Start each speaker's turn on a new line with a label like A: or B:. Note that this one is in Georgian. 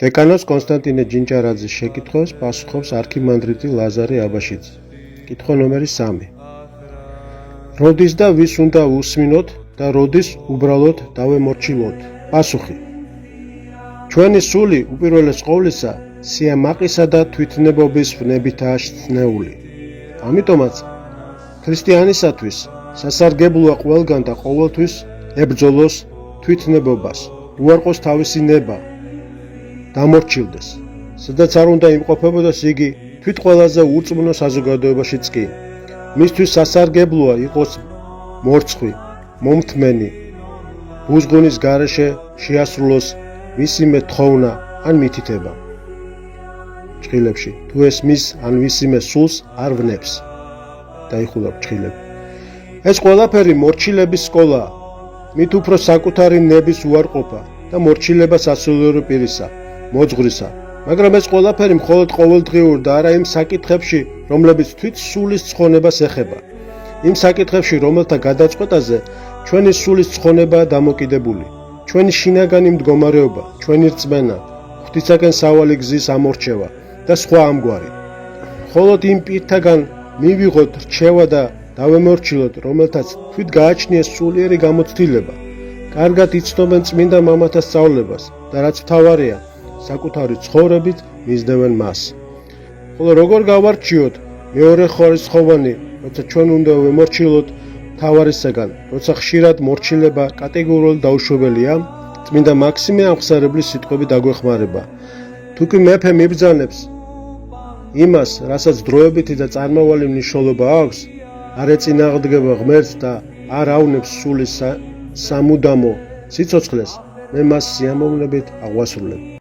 A: დეკანოს კონსტანტინე ჯინჭარაძის შეკითხვას პასუხობს არქიმანდრიტი ლაზარე აბაშიძე. კითხვა ნომერი 3. როდის და ვის უნდა უსმინოთ და როდის უბრალოდ დავემორჩილოთ? პასუხი. ჩვენი სული უპირველეს ყოვლისა სიამაყისა და თვითნებობის ვნებითაა შთნეული. ამიტომაც ქრისტიანისათვის სასარგებლოა ყველგან და ყოველთვის ებრძოლოს თვითნებობას, უარყოს თავისი ნება, დამორჩილდეს. სადაც არ უნდა იმყოფებოდეს იგი თვით ყველაზე ურწმუნო საზოგადოებაშიც კი. მისთვის სასარგებლოა იყოს მორცხვი, მომთმენი, ბუზღუნის გარეშე შეასრულოს ვისიმე თხოვნა ან მითითება. ჭხილებში თუ ეს მის ან ვისიმე სულს არ ვნებს. დაიხულა ჭხილები. ეს ყველაფერი მორჩილების სკოლაა. მით უფრო საკუთარი ნების უარყოფა და მორჩილება სასულიერო პირისა, მოძღვრისა. მაგრამ ეს ყველაფერი მხოლოდ ყოველდღიურ და არა იმ საკითხებში, რომლებიც თვით სულის ცხონებას ეხება. იმ საკითხებში, რომელთა გადაწყვეტაზე ჩვენი სულის ცხონებაა დამოკიდებული. ჩვენი შინაგანი მდგომარეობა, ჩვენი რწმენა, ღვთისაკენ სავალი გზის ამორჩევა და სხვა ამგვარი. მხოლოდ იმ პირთაგან მივიღოთ რჩევა და დავემორჩილოთ, რომელთაც თვით გააჩნიეს სულიერი გამოცდილება. კარგად იცნობენ წმინდა მამათა სწავლებას და რაც მთავარია, საკუთარი ცხოვრებით მისდევენ მას. ხოლო როგორ გავარჩიოთ მეორე ხორცხოვანი, როცა ჩვენ უნდა ვემორჩილოთ მთავარისაგან, როცა ხშირად მორჩილება კატეგორიულად დაუშვებელია? წმინდა მაქსიმე ამხსარებლის სიტყვები დაგვეხმარება. თუ კი მეფე მიბრძანებს იმას, რასაც დროებითი და წარმავალი მნიშვნელობა აქვს, არ ეწინააღმდეგება ღმერთს და არ ავნებს სულის სამუდამო სიცოცხლეს, მე მას სიამოვნებით აღვასრულებ.